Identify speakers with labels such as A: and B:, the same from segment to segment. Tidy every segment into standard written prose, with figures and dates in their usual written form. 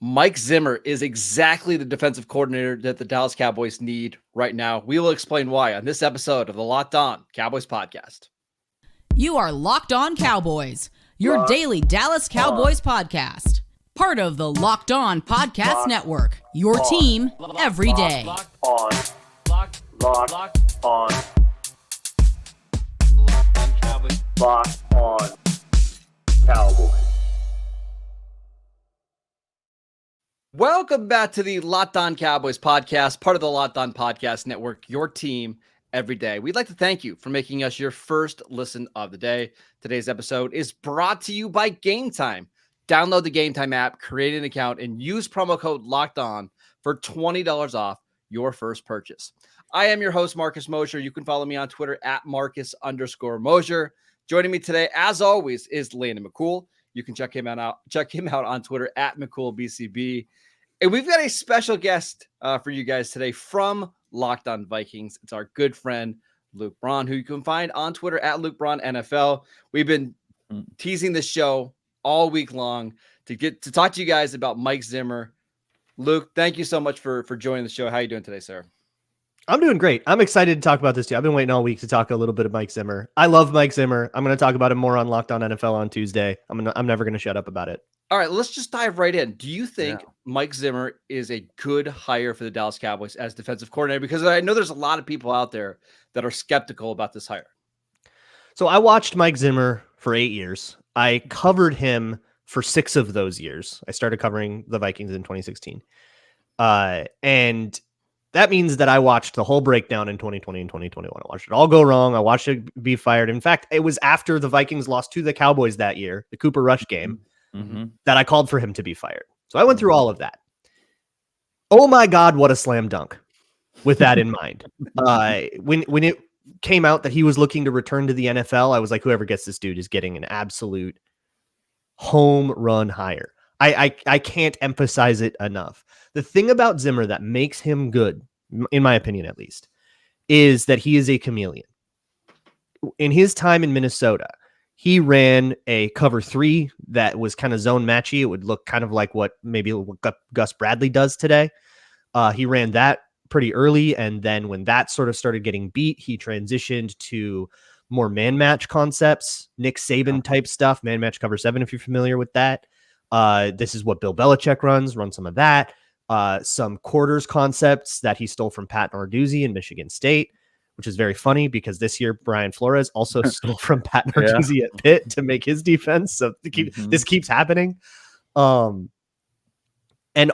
A: Mike Zimmer is exactly the defensive coordinator that the Dallas Cowboys need right now. We will explain why on this episode of the Locked On Cowboys podcast.
B: You are Locked On Cowboys, your daily Dallas Cowboys podcast. Part of the Locked On Podcast Network, your team every day.
C: Locked on Cowboys.
A: Welcome back to the Locked On Cowboys podcast, part of the Locked On Podcast Network, your team every day. We'd like to thank you for making us your first listen of the day. Today's episode is brought to you by Game Time. Download the Game Time app, create an account, and use promo code Locked On for $20 off your first purchase. I am your host, Marcus Mosher. You can follow me on Twitter at Marcus_Mosher. Joining me today, as always, is Landon McCool. You can check him out on Twitter at McCoolBCB. And we've got a special guest for you guys today from Locked On Vikings. It's our good friend, Luke Braun, who you can find on Twitter at Luke Braun NFL. We've been teasing this show all week long to get to talk to you guys about Mike Zimmer. Luke, thank you so much for joining the show. How are you doing today, sir?
D: I'm doing great. I'm excited to talk about this too. I've been waiting all week to talk a little bit of Mike Zimmer. I love Mike Zimmer. I'm going to talk about him more on Locked On NFL on Tuesday. I'm never going to shut up about it.
A: All right, let's just dive right in. Do you think Mike Zimmer is a good hire for the Dallas Cowboys as defensive coordinator? Because I know there's a lot of people out there that are skeptical about this hire.
D: So I watched Mike Zimmer for 8 years. I covered him for 6 of those years. I started covering the Vikings in 2016. And that means that I watched the whole breakdown in 2020 and 2021. I watched it all go wrong. I watched it be fired. In fact, it was after the Vikings lost to the Cowboys that year, the Cooper Rush game, that I called for him to be fired. So I went through all of that. Oh my God, what a slam dunk with that in mind. When it came out that he was looking to return to the NFL, I was like, whoever gets this dude is getting an absolute home run hire. I can't emphasize it enough. The thing about Zimmer that makes him good, in my opinion at least, is that he is a chameleon. In his time in Minnesota, he ran a cover 3 that was kind of zone matchy. It would look kind of like what Gus Bradley does today. He ran that pretty early, and then when that sort of started getting beat, he transitioned to more man match concepts, Nick Saban type stuff, man match cover 7, if you're familiar with that. This is what Bill Belichick run some of that. Some quarters concepts that he stole from Pat Narduzzi in Michigan State, which is very funny because this year Brian Flores also stole from Pat Narduzzi at Pitt to make his defense. So this keeps happening. And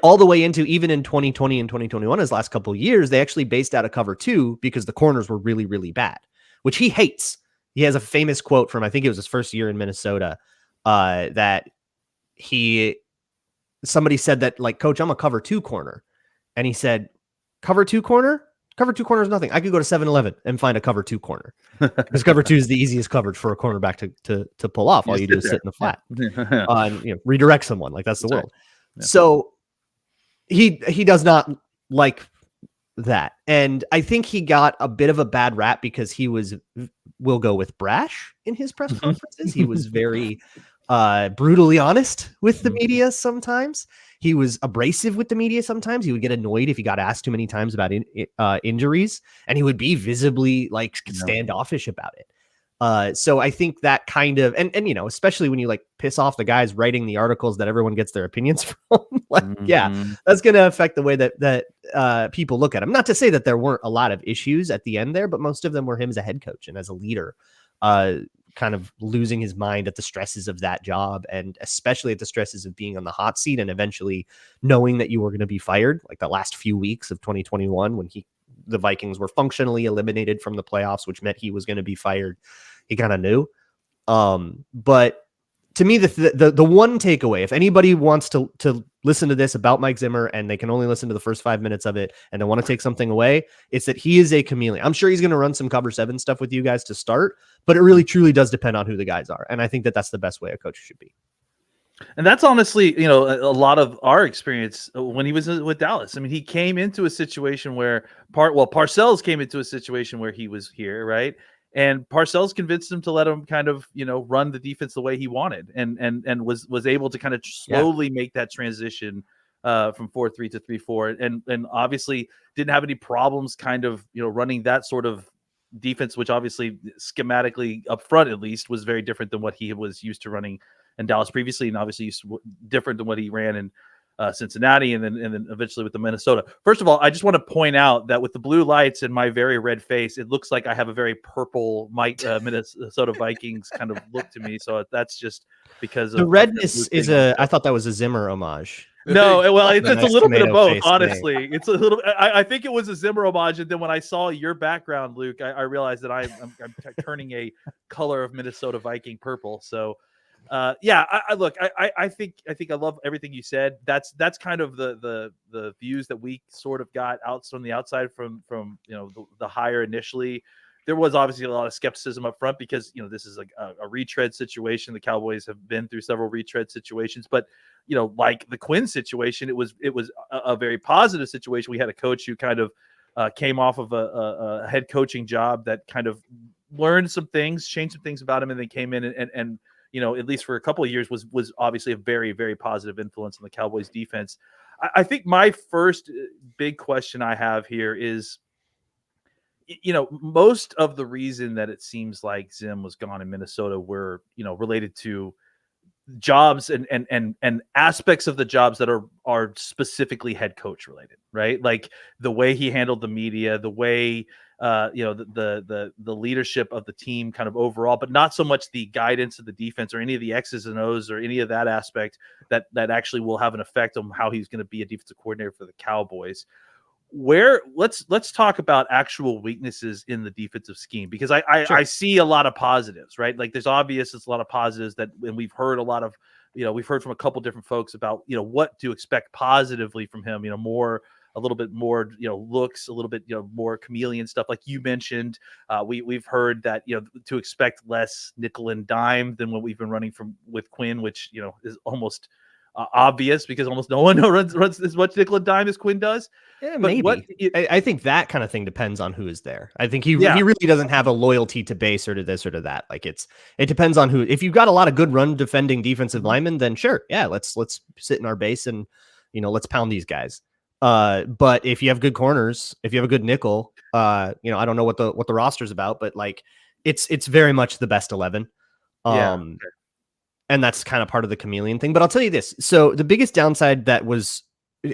D: all the way into even in 2020 and 2021, his last couple of years, they actually based out a cover 2 because the corners were really, really bad, which he hates. He has a famous quote from, I think it was his first year in Minnesota, that somebody said that, like, coach, I'm a cover 2 corner. And he said, cover 2 corner? Cover 2 corner is nothing. I could go to 7-Eleven and find a cover 2 corner because cover 2 is the easiest coverage for a cornerback to pull off. All you do is sit in the flat and redirect someone. Like, that's the world. Yeah. So he does not like that. And I think he got a bit of a bad rap because we'll go with brash in his press conferences. He was very brutally honest with the media sometimes. He was abrasive with the media sometimes. He would get annoyed if he got asked too many times about injuries, and he would be visibly like standoffish about it. So I think that kind of, and especially when you like piss off the guys writing the articles that everyone gets their opinions from, that's going to affect the way that people look at him. Not to say that there weren't a lot of issues at the end there, but most of them were him as a head coach and as a leader, kind of losing his mind at the stresses of that job, and especially at the stresses of being on the hot seat and eventually knowing that you were going to be fired, like the last few weeks of 2021 when the Vikings were functionally eliminated from the playoffs, which meant he was going to be fired. He kind of knew. But to me, the one takeaway, if anybody wants to listen to this about Mike Zimmer and they can only listen to the first 5 minutes of it and they want to take something away, it's that he is a chameleon. I'm sure he's going to run some cover 7 stuff with you guys to start, but it really truly does depend on who the guys are. And I think that that's the best way a coach should be.
E: And that's honestly, a lot of our experience when he was with Dallas. I mean, he came into a situation where Parcells came into a situation where he was here, right? And Parcells convinced him to let him kind of, run the defense the way he wanted, and was able to kind of slowly make that transition from 4-3 to 3-4, and obviously didn't have any problems kind of running that sort of defense, which obviously schematically up front at least was very different than what he was used to running in Dallas previously, and obviously different than what he ran in Cincinnati, and then eventually with the Minnesota. First of all, I just want to point out that with the blue lights and my very red face, it looks like I have a very purple Minnesota Vikings kind of look to me. So that's just because
D: the
E: of
D: redness is I thought that was a Zimmer homage.
E: No, well, it's a
D: Nice
E: little bit of
D: tomato
E: both,
D: face
E: honestly. It's a little. I think it was a Zimmer homage, and then when I saw your background, Luke, I realized that I'm turning a color of Minnesota Viking purple. So. Yeah, I think I love everything you said. That's kind of the views that we sort of got out from the outside from the hire initially. There was obviously a lot of skepticism up front because this is like a retread situation. The Cowboys have been through several retread situations, but like the Quinn situation, it was a very positive situation. We had a coach who kind of came off of a head coaching job that kind of learned some things, changed some things about him, and then came in and at least for a couple of years, was obviously a very, very positive influence on the Cowboys defense. I think my first big question I have here is, most of the reason that it seems like Zim was gone in Minnesota were, related to jobs and aspects of the jobs that are specifically head coach related, right? Like the way he handled the media, the way the leadership of the team kind of overall, but not so much the guidance of the defense or any of the X's and O's or any of that aspect that actually will have an effect on how he's going to be a defensive coordinator for the Cowboys. Let's talk about actual weaknesses in the defensive scheme, because I see a lot of positives, right? Like there's a lot of positives and we've heard a lot of, we've heard from a couple different folks about, what to expect positively from him, a little bit more, looks a little bit, more chameleon stuff. Like you mentioned, we've heard that, to expect less nickel and dime than what we've been running with Quinn, which, is almost obvious because almost no one runs as much nickel and dime as Quinn does.
D: Yeah,
E: but
D: maybe. I think that kind of thing depends on who is there. I think he really doesn't have a loyalty to base or to this or to that. Like it depends on who. If you've got a lot of good run defending defensive linemen, then sure, yeah, let's sit in our base and let's pound these guys. But if you have good corners, if you have a good nickel, I don't know what the roster's about, but like it's very much the best 11. And that's kind of part of the chameleon thing. But I'll tell you this. So the biggest downside that was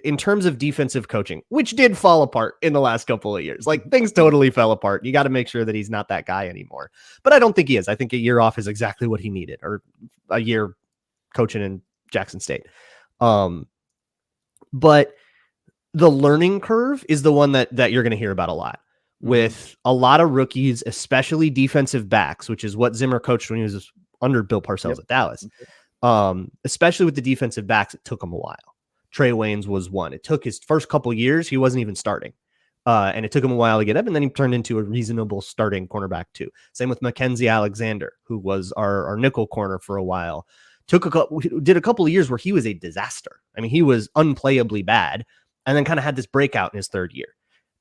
D: in terms of defensive coaching, which did fall apart in the last couple of years, like things totally fell apart. You got to make sure that he's not that guy anymore. But I don't think he is. I think a year off is exactly what he needed, or a year coaching in Jackson State. But the learning curve is the one that you're going to hear about a lot, with a lot of rookies, especially defensive backs, which is what Zimmer coached when he was under Bill Parcells at Dallas. Especially with the defensive backs, it took him a while. Trey Waynes was one. It took his first couple years. He wasn't even starting. And it took him a while to get up, and then he turned into a reasonable starting cornerback too. Same with Mackenzie Alexander, who was our nickel corner for a while. Did a couple of years where he was a disaster. I mean, he was unplayably bad, and then kind of had this breakout in his third year.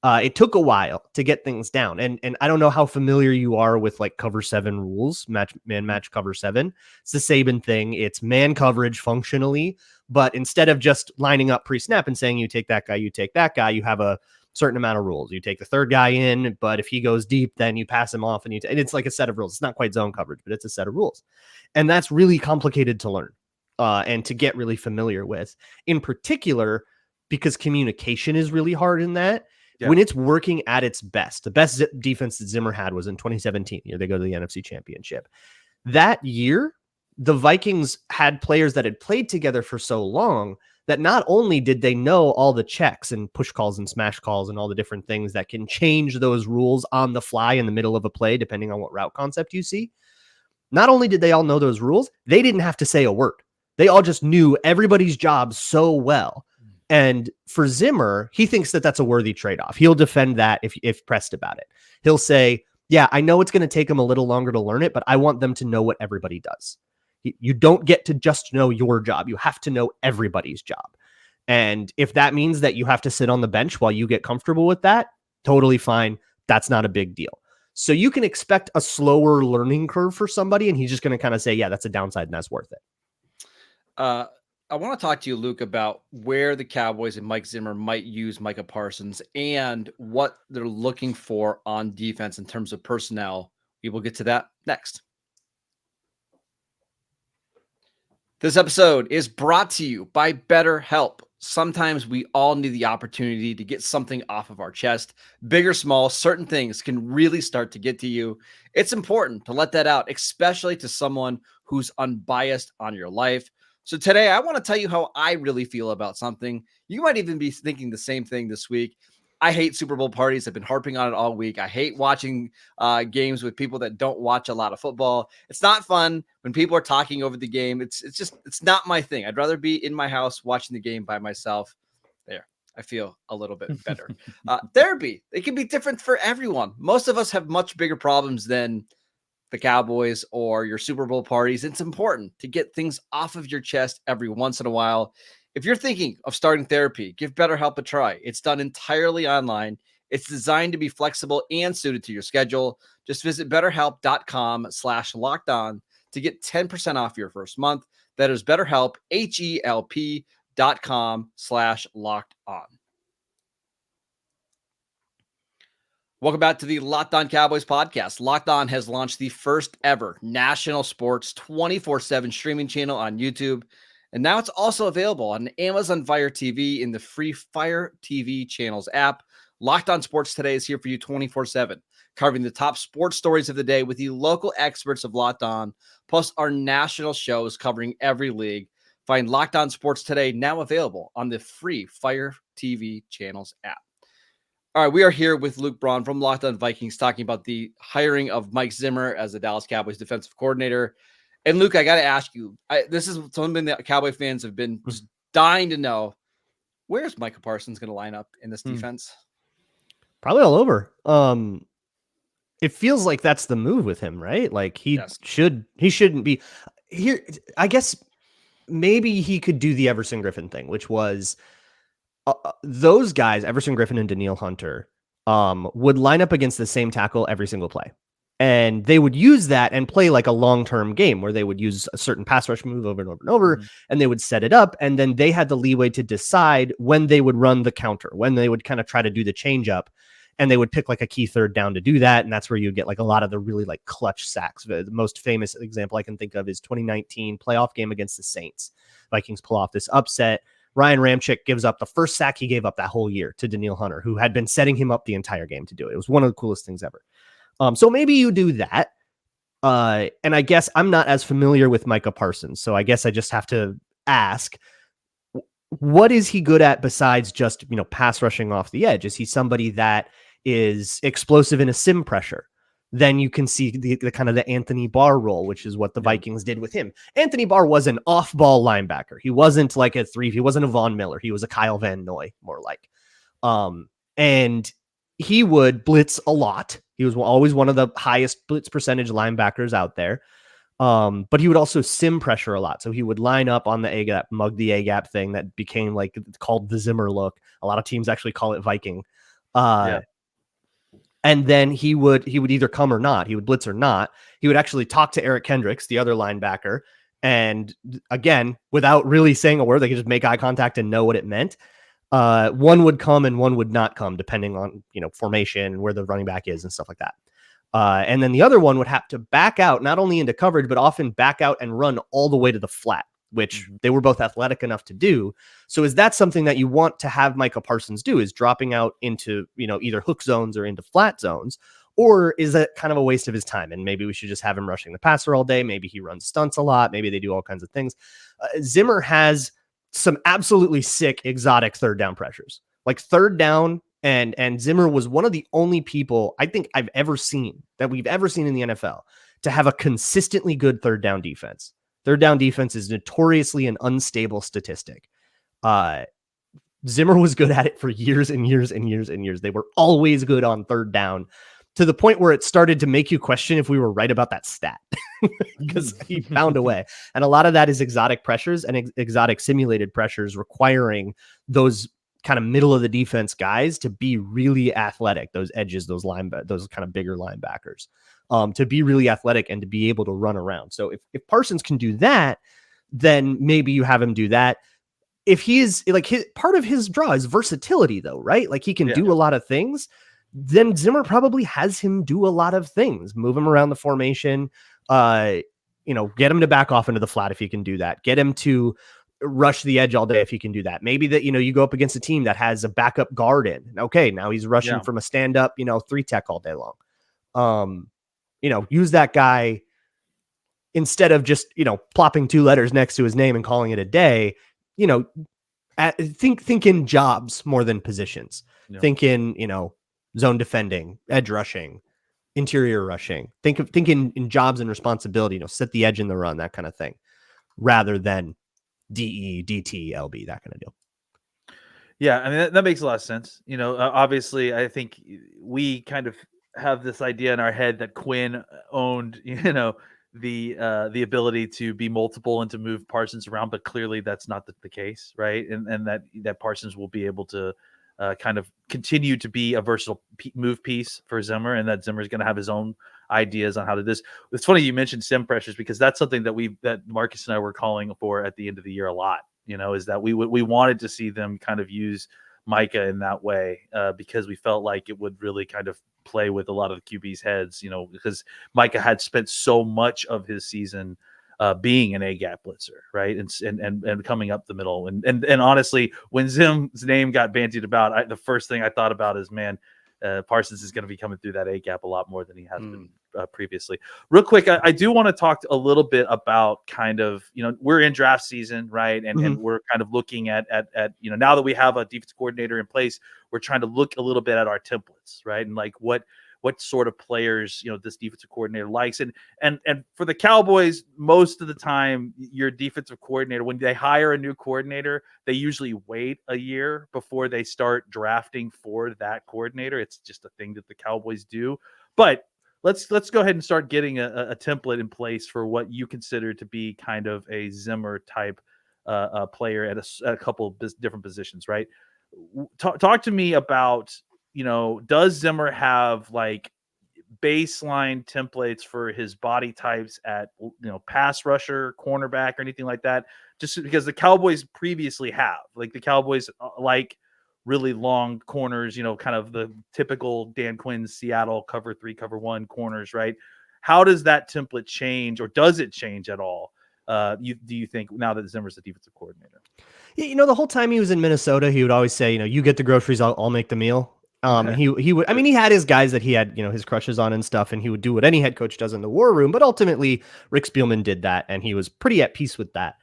D: It took a while to get things down. And I don't know how familiar you are with like cover 7 rules, man match cover 7. It's the Saban thing. It's man coverage functionally, but instead of just lining up pre-snap and saying you take that guy, you have a certain amount of rules. You take the third guy in, but if he goes deep, then you pass him off, and it's like a set of rules. It's not quite zone coverage, but it's a set of rules. And that's really complicated to learn and to get really familiar with, in particular, because communication is really hard in that. Yeah. When it's working at its best, the best defense that Zimmer had was in 2017. They go to the NFC Championship. That year, the Vikings had players that had played together for so long that not only did they know all the checks and push calls and smash calls and all the different things that can change those rules on the fly in the middle of a play, depending on what route concept you see. Not only did they all know those rules, they didn't have to say a word. They all just knew everybody's job so well. And for Zimmer, he thinks that that's a worthy trade-off. He'll defend that if pressed about it. He'll say, yeah, I know it's going to take them a little longer to learn it, but I want them to know what everybody does. You don't get to just know your job. You have to know everybody's job. And if that means that you have to sit on the bench while you get comfortable with that, totally fine. That's not a big deal. So you can expect a slower learning curve for somebody, and he's just going to kind of say, yeah, that's a downside and that's worth it.
A: I want to talk to you, Luke, about where the Cowboys and Mike Zimmer might use Micah Parsons and what they're looking for on defense in terms of personnel. We will get to that next. This episode is brought to you by BetterHelp. Sometimes we all need the opportunity to get something off of our chest. Big or small, certain things can really start to get to you. It's important to let that out, especially to someone who's unbiased on your life. So today, I want to tell you how I really feel about something. You might even be thinking the same thing this week. I hate Super Bowl parties. I've been harping on it all week. I hate watching games with people that don't watch a lot of football. It's not fun when people are talking over the game. It's not my thing. I'd rather be in my house watching the game by myself. There, I feel a little bit better. Therapy, it can be different for everyone. Most of us have much bigger problems than the Cowboys or your Super Bowl parties. It's important to get things off of your chest every once in a while. If you're thinking of starting therapy, give BetterHelp a try. It's done entirely online. It's designed to be flexible and suited to your schedule. Just visit betterhelp.com/lockedon to get 10% off your first month. That is BetterHelp, HELP.com/lockedon. Welcome back to the Locked On Cowboys podcast. Locked On has launched the first ever national sports 24/7 streaming channel on YouTube. And now it's also available on Amazon Fire TV in the free Fire TV channels app. Locked On Sports Today is here for you 24/7, covering the top sports stories of the day with the local experts of Locked On, plus our national shows covering every league. Find Locked On Sports Today now available on the free Fire TV channels app. All right, we are here with Luke Braun from Locked On Vikings talking about the hiring of Mike Zimmer as the Dallas Cowboys defensive coordinator. And Luke, I got to ask you, this is something that Cowboy fans have been just dying to know. Where's Micah Parsons going to line up in this defense?
D: Probably all over. It feels like that's the move with him, right? Like he shouldn't be here. I guess maybe he could do the Everson Griffin thing, which was those guys, Everson Griffin and Danielle Hunter, would line up against the same tackle every single play. And they would use that and play like a long-term game where they would use a certain pass rush move over and over and over, and they would set it up. And then they had the leeway to decide when they would run the counter, when they would kind of try to do the change up, and they would pick like a key third down to do that. And that's where you get like a lot of the really like clutch sacks. The most famous example I can think of is 2019 playoff game against the Saints. Vikings pull off this upset. Ryan Ramczyk gives up the first sack he gave up that whole year to Danielle Hunter, who had been setting him up the entire game to do it. It was one of the coolest things ever. So maybe you do that. And I guess I'm not as familiar with Micah Parsons. So I guess I just have to ask, what is he good at besides just, pass rushing off the edge? Is he somebody that is explosive in a sim pressure? Then you can see the kind of the Anthony Barr role, which is what the Vikings did with him. Anthony Barr was an off-ball linebacker. He wasn't like a 3. He wasn't a Von Miller. He was a Kyle Van Noy, more like. And he would blitz a lot. He was always one of the highest blitz percentage linebackers out there. But he would also sim pressure a lot. So he would line up on the A-gap, mug the A-gap thing that became like called the Zimmer look. A lot of teams actually call it Viking. And then he would either come or not. He would blitz or not. He would actually talk to Eric Kendricks, the other linebacker. And again, without really saying a word, they could just make eye contact and know what it meant. One would come and one would not come, depending on, formation and where the running back is and stuff like that. And then the other one would have to back out, not only into coverage, but often back out and run all the way to the flat, which they were both athletic enough to do. So is that something that you want to have Micah Parsons do, is dropping out into, either hook zones or into flat zones? Or is that kind of a waste of his time? And maybe we should just have him rushing the passer all day. Maybe he runs stunts a lot. Maybe they do all kinds of things. Zimmer has some absolutely sick, exotic third down pressures, like third down. And Zimmer was one of the only people I think we've ever seen in the NFL to have a consistently good third down defense. Third down defense is notoriously an unstable statistic. Zimmer was good at it for years and years and years and years. They were always good on third down, to the point where it started to make you question if we were right about that stat, because he found a way. And a lot of that is exotic pressures and exotic simulated pressures requiring those kind of middle of the defense guys to be really athletic, those edges, those kind of bigger linebackers, to be really athletic and to be able to run around. So if Parsons can do that, then maybe you have him do that. If he is like part of his draw is versatility though, right? Like he can do a lot of things. Then Zimmer probably has him do a lot of things, move him around the formation, get him to back off into the flat if he can do that, get him to rush the edge all day if he can do that. Maybe that, you go up against a team that has a backup guard in. Okay, now he's rushing from a stand up, 3-tech all day long. Use that guy instead of just, plopping 2 letters next to his name and calling it a day. Think in jobs more than positions. Think in, zone defending, edge rushing, interior rushing. Think in jobs and responsibility, set the edge in the run, that kind of thing, rather than DE, DT, LB, that kind of deal.
E: Yeah, I mean that makes a lot of sense. Obviously, I think we kind of have this idea in our head that Quinn owned, the ability to be multiple and to move Parsons around, but clearly that's not the case, right? And that Parsons will be able to kind of continue to be a versatile move piece for Zimmer, and that Zimmer is going to have his own ideas on how to do this. It's funny you mentioned sim pressures, because that's something that Marcus and I were calling for at the end of the year a lot. Is that we wanted to see them kind of use Micah in that way, because we felt like it would really kind of play with a lot of the QB's heads, because Micah had spent so much of his season being an A-gap blitzer, right? And coming up the middle. And honestly, when Zim's name got bandied about, the first thing I thought about is, man, Parsons is going to be coming through that A-gap a lot more than he has been previously. Real quick, I do want to talk a little bit about kind of, we're in draft season, right? And we're kind of looking at now that we have a defensive coordinator in place, we're trying to look a little bit at our templates, right? And like what sort of players, this defensive coordinator likes. And for the Cowboys, most of the time, your defensive coordinator, when they hire a new coordinator, they usually wait a year before they start drafting for that coordinator. It's just a thing that the Cowboys do. But let's go ahead and start getting a template in place for what you consider to be kind of a Zimmer type player at a couple of different positions, right? Talk to me about, does Zimmer have like baseline templates for his body types at, pass rusher, cornerback, or anything like that? Just because the Cowboys previously have, like the Cowboys like really long corners, kind of the typical Dan Quinn's Seattle cover 3, cover 1 corners, right? How does that template change, or does it change at all? Do you think, now that Zimmer's the defensive coordinator?
D: The whole time he was in Minnesota, he would always say, you get the groceries, I'll make the meal. And he would, he had his guys that he had, his crushes on and stuff, and he would do what any head coach does in the war room. But ultimately, Rick Spielman did that, and he was pretty at peace with that.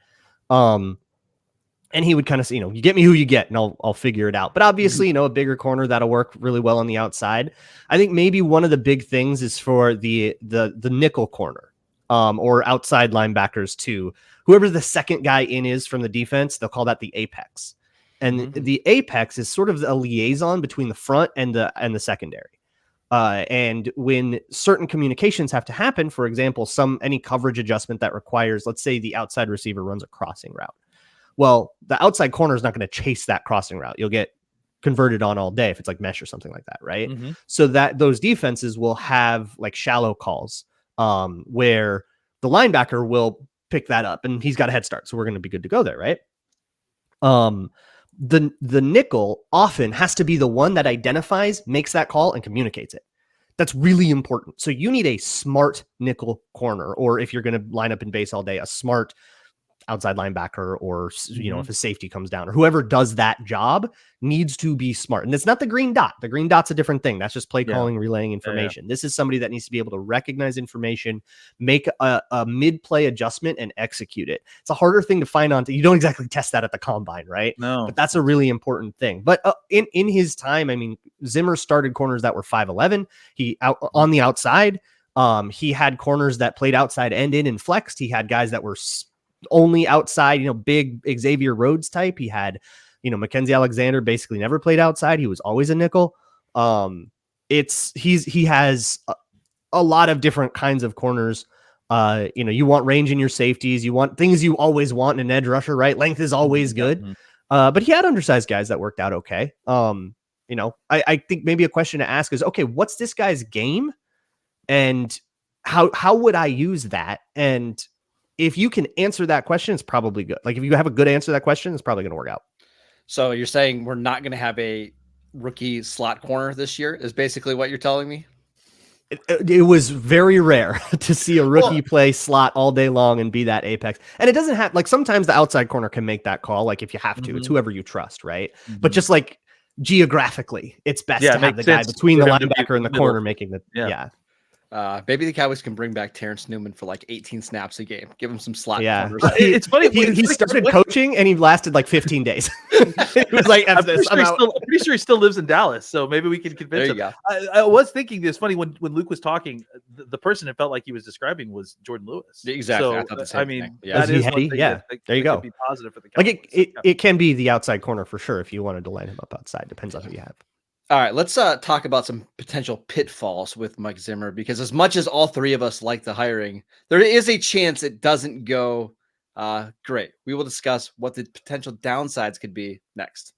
D: And he would kind of say, you get me who you get, and I'll figure it out. But obviously, a bigger corner that'll work really well on the outside. I think maybe one of the big things is for the nickel corner, or outside linebackers too. Whoever the second guy in is from the defense, they'll call that the apex. And the apex is sort of a liaison between the front and the secondary. And when certain communications have to happen, for example, any coverage adjustment that requires, let's say the outside receiver runs a crossing route. Well, the outside corner is not going to chase that crossing route. You'll get converted on all day if it's like mesh or something like that, right? So that those defenses will have like shallow calls, where the linebacker will pick that up, and he's got a head start, so we're going to be good to go there, right? The nickel often has to be the one that identifies, makes that call, and communicates it. That's really important. So you need a smart nickel corner, or if you're going to line up in base all day, a smart outside linebacker, or if a safety comes down, or whoever does that job needs to be smart. And it's not the green dot. The green dot's a different thing. That's just play calling, relaying information. This is somebody that needs to be able to recognize information, make a mid-play adjustment, and execute it. It's a harder thing to find on. You don't exactly test that at the combine, right?
E: No,
D: but that's a really important thing. But in his time, I mean, Zimmer started corners that were 5'11". He out on the outside. He had corners that played outside and in and flexed. He had guys that were only outside, big Xavier Rhodes type. He had, Mackenzie Alexander basically never played outside. He was always a nickel. He has a lot of different kinds of corners. You want range in your safeties. You want things you always want in an edge rusher, right? Length is always good. But he had undersized guys that worked out okay. I think maybe a question to ask is, okay, what's this guy's game? And how would I use that? And if you can answer that question, it's probably good. Like if you have a good answer to that question, it's probably going to work out.
A: So you're saying we're not going to have a rookie slot corner this year is basically what you're telling me?
D: It was very rare to see a rookie play slot all day long and be that apex. And it doesn't have, like, sometimes the outside corner can make that call. Like if you have to, it's whoever you trust, right? But just like geographically, it's best to have the guy between the linebacker and the corner making the,
A: Maybe the Cowboys can bring back Terrence Newman for like 18 snaps a game. Give him some slot corners.
E: It's funny.
D: He started coaching and he lasted like 15 days. It was like, I'm
E: pretty sure he still lives in Dallas, so maybe we can convince him. I was thinking this funny when Luke was talking, the person it felt like he was describing was Jordan Lewis.
A: Exactly.
E: So, I mean,
D: that is one thing there you go.
E: Be positive for the Cowboys.
D: Like it can be the outside corner for sure if you wanted to line him up outside. Depends on who you have.
A: All right, let's talk about some potential pitfalls with Mike Zimmer, because as much as all three of us like the hiring, there is a chance it doesn't go great. We will discuss what the potential downsides could be next.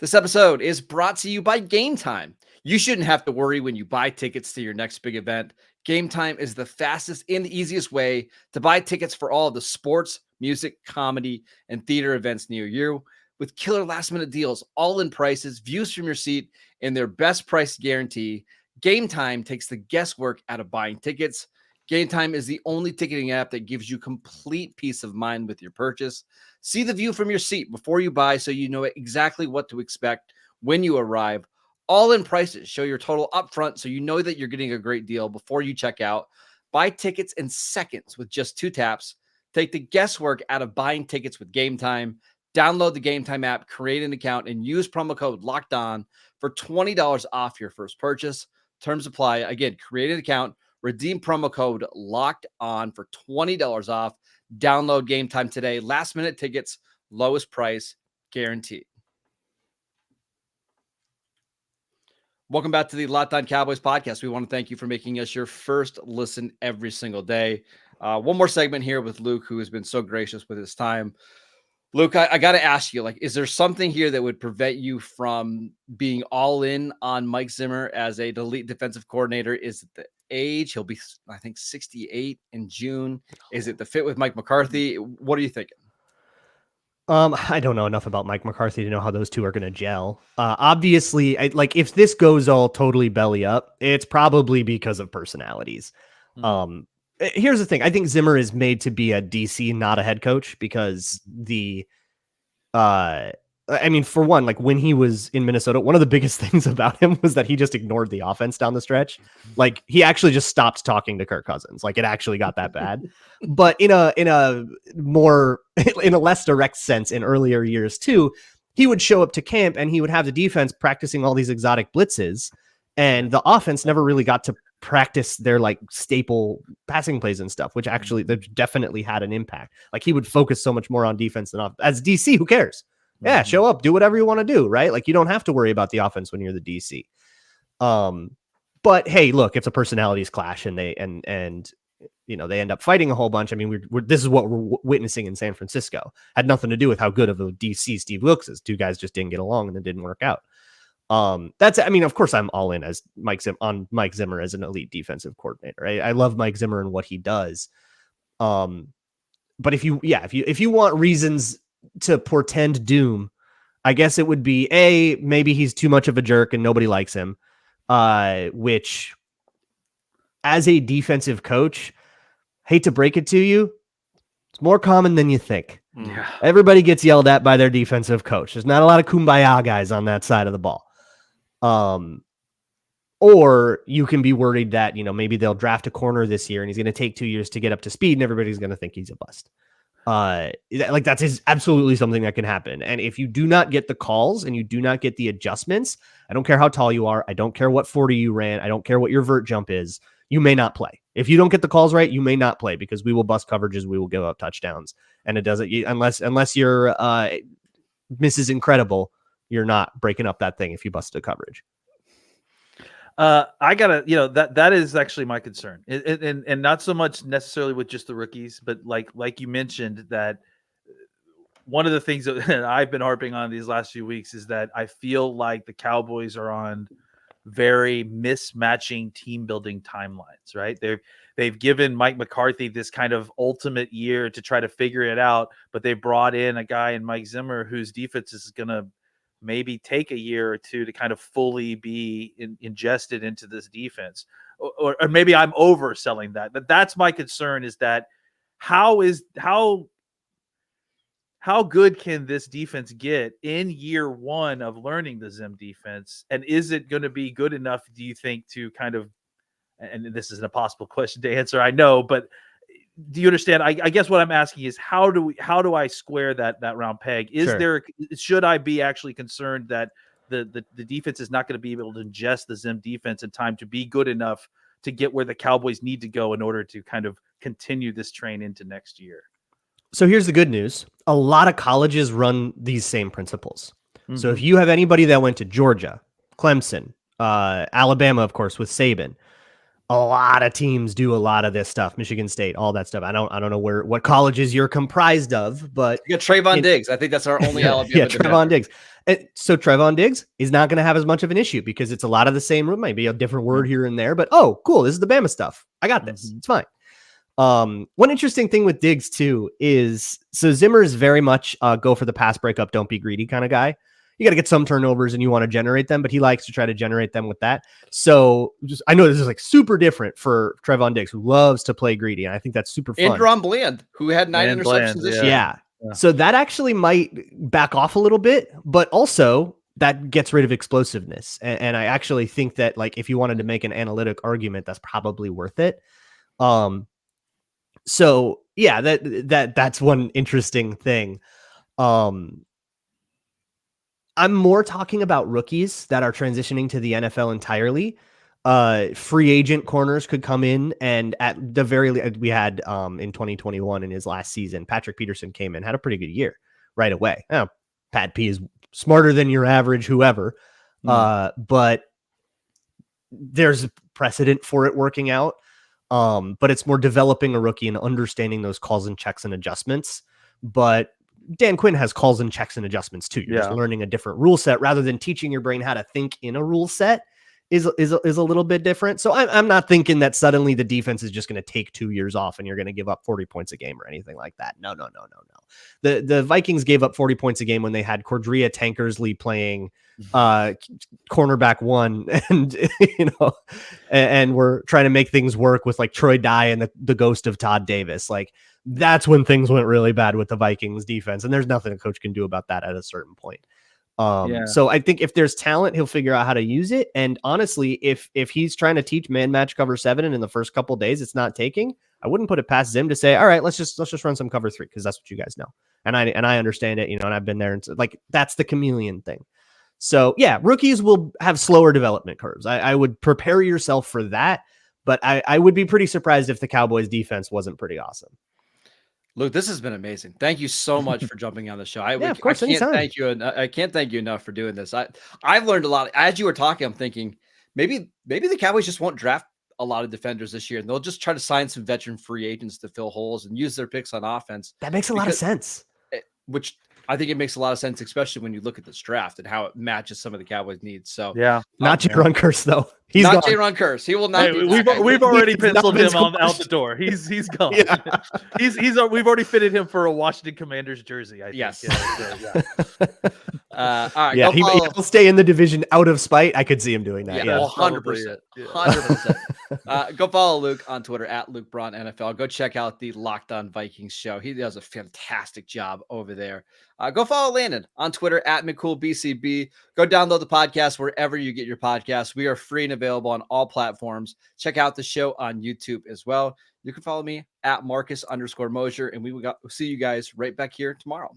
A: This episode is brought to you by Game Time. You shouldn't have to worry when you buy tickets to your next big event. Game Time is the fastest and easiest way to buy tickets for all of the sports, music, comedy, and theater events near you. With killer last-minute deals, all-in prices, views from your seat, and their best price guarantee, Game Time takes the guesswork out of buying tickets. Game Time is the only ticketing app that gives you complete peace of mind with your purchase. See the view from your seat before you buy so you know exactly what to expect when you arrive. All-in prices show your total upfront so you know that you're getting a great deal before you check out. Buy tickets in seconds with just 2 taps. Take the guesswork out of buying tickets with Game Time. Download the Game Time app, create an account, and use promo code LOCKEDON for $20 off your first purchase. Terms apply. Again, create an account, redeem promo code LOCKEDON for $20 off. Download Game Time today. Last minute tickets, lowest price guaranteed. Welcome back to the Locked On Cowboys podcast. We want to thank you for making us your first listen every single day. One more segment here with Luke, who has been so gracious with his time. Luke, I got to ask you, like, is there something here that would prevent you from being all in on Mike Zimmer as a elite defensive coordinator? Is it the age? He'll be, I think, 68 in June. Is it the fit with Mike McCarthy? What are you thinking?
D: I don't know enough about Mike McCarthy to know how those two are going to gel. Obviously, if this goes all totally belly up, it's probably because of personalities. Here's the thing. I think Zimmer is made to be a DC, not a head coach, because for one, like when he was in Minnesota, one of the biggest things about him was that he just ignored the offense down the stretch. Like he actually just stopped talking to Kirk Cousins. Like it actually got that bad. But in a less direct sense in earlier years too, he would show up to camp and he would have the defense practicing all these exotic blitzes, and the offense never really got to practice their like staple passing plays and stuff, which actually that definitely had an impact. Like he would focus so much more on defense than as DC. Who cares? Yeah, show up, do whatever you want to do, right? Like you don't have to worry about the offense when you're the DC. But hey, look, if the personalities clash and they end up fighting a whole bunch. I mean, this is what we're witnessing in San Francisco. Had nothing to do with how good of a DC Steve Wilkes is. 2 guys just didn't get along and it didn't work out. Of course I'm all in as Mike Zimmer as an elite defensive coordinator. I love Mike Zimmer and what he does. But if you want reasons to portend doom, I guess it would be maybe he's too much of a jerk and nobody likes him. Which as a defensive coach, hate to break it to you, it's more common than you think.
E: Yeah.
D: Everybody gets yelled at by their defensive coach. There's not a lot of kumbaya guys on that side of the ball. Or you can be worried that, maybe they'll draft a corner this year and he's going to take 2 years to get up to speed and everybody's going to think he's a bust. That's absolutely something that can happen. And if you do not get the calls and you do not get the adjustments, I don't care how tall you are. I don't care what 40 you ran. I don't care what your vert jump is. You may not play. If you don't get the calls right, you may not play because we will bust coverages. We will give up touchdowns. And it doesn't, unless you're Mrs. Incredible, you're not breaking up that thing if you bust the coverage.
E: I gotta, that is actually my concern, and not so much necessarily with just the rookies, but like you mentioned, that one of the things that I've been harping on these last few weeks is that I feel like the Cowboys are on very mismatching team building timelines, right? They've given Mike McCarthy this kind of ultimate year to try to figure it out, but they brought in a guy in Mike Zimmer whose defense is going to maybe take a year or two to kind of fully be ingested into this defense. Or maybe I'm overselling that. But that's my concern, is that how good can this defense get in year one of learning the Zim defense? And is it going to be good enough, do you think, to kind of, and this is an impossible question to answer, I know, but do you understand? I guess what I'm asking is how do I square that round peg? Should I be actually concerned that the defense is not going to be able to ingest the Zim defense in time to be good enough to get where the Cowboys need to go in order to kind of continue this train into next year?
D: So here's the good news. A lot of colleges run these same principles.
E: Mm-hmm.
D: So if you have anybody that went to Georgia, Clemson, Alabama, of course, with Saban, a lot of teams do a lot of this stuff. Michigan State, all that stuff. I don't know what colleges you're comprised of, but
A: you got Trayvon Diggs. I think that's our only Alabama.
D: Yeah, Trayvon Diggs. So Trayvon Diggs is not going to have as much of an issue because it's a lot of the same. It might be a different word here and there, but oh, cool. This is the Bama stuff. I got this. It's fine. One interesting thing with Diggs too is, so Zimmer is very much go for the pass breakup, don't be greedy kind of guy. You got to get some turnovers and you want to generate them, but he likes to try to generate them with that. So I know this is like super different for Trayvon Diggs, who loves to play greedy. And I think that's super fun.
A: And Braun Bland, who had 9 interceptions this year.
D: Yeah. So that actually might back off a little bit, but also that gets rid of explosiveness. And I actually think that, like, if you wanted to make an analytic argument, that's probably worth it. So yeah, that's one interesting thing. I'm more talking about rookies that are transitioning to the NFL entirely. Free agent corners could come in, and at the very least, we had in 2021 in his last season, Patrick Peterson came in, had a pretty good year right away. Pat P is smarter than your average whoever, but there's precedent for it working out. But it's more developing a rookie and understanding those calls and checks and adjustments. But Dan Quinn has calls and checks and adjustments too. You're just learning a different rule set rather than teaching your brain how to think in a rule set is a little bit different. So I'm not thinking that suddenly the defense is just going to take 2 years off and you're going to give up 40 points a game or anything like that. No. The Vikings gave up 40 points a game when they had Cordrea Tankersley playing cornerback 1, and and we're trying to make things work with like Troy Dye and the ghost of Todd Davis. Like, that's when things went really bad with the Vikings defense, and there's nothing a coach can do about that at a certain point. So I think if there's talent, he'll figure out how to use it. And honestly, if he's trying to teach man match cover 7 and in the first couple of days it's not taking, I wouldn't put it past Zim to say, all right, let's just run some cover 3, because that's what you guys know. And I understand it, and I've been there, and like, that's the chameleon thing. So yeah, rookies will have slower development curves. I would prepare yourself for that, but I would be pretty surprised if the Cowboys defense wasn't pretty awesome.
A: Luke, this has been amazing. Thank you so much for jumping on the show.
D: Of course,
A: I can't thank you enough for doing this. I've learned a lot. As you were talking, I'm thinking maybe the Cowboys just won't draft a lot of defenders this year, and they'll just try to sign some veteran free agents to fill holes and use their picks on offense.
D: That makes a lot of sense.
A: Which I think it makes a lot of sense, especially when you look at this draft and how it matches some of the Cowboys' needs. So
E: yeah,
D: not Jaron Curse though.
A: He's not Jaron Curse. He will not.
E: Hey, we've already penciled him out the door. He's gone. Yeah. We've already fitted him for a Washington Commanders jersey. I think.
A: Yes.
E: Yeah.
A: All right.
D: Yeah, he'll stay in the division out of spite. I could see him doing that.
A: Yeah, 100%. 100%. Go follow Luke on Twitter at Luke Braun NFL. Go check out the Locked On Vikings show. He does a fantastic job over there. Go follow Landon on Twitter at McCoolBCB. Go download the podcast wherever you get your podcasts. We are free and available on all platforms. Check out the show on YouTube as well. You can follow me at Marcus_Mosier, and we will see you guys right back here tomorrow.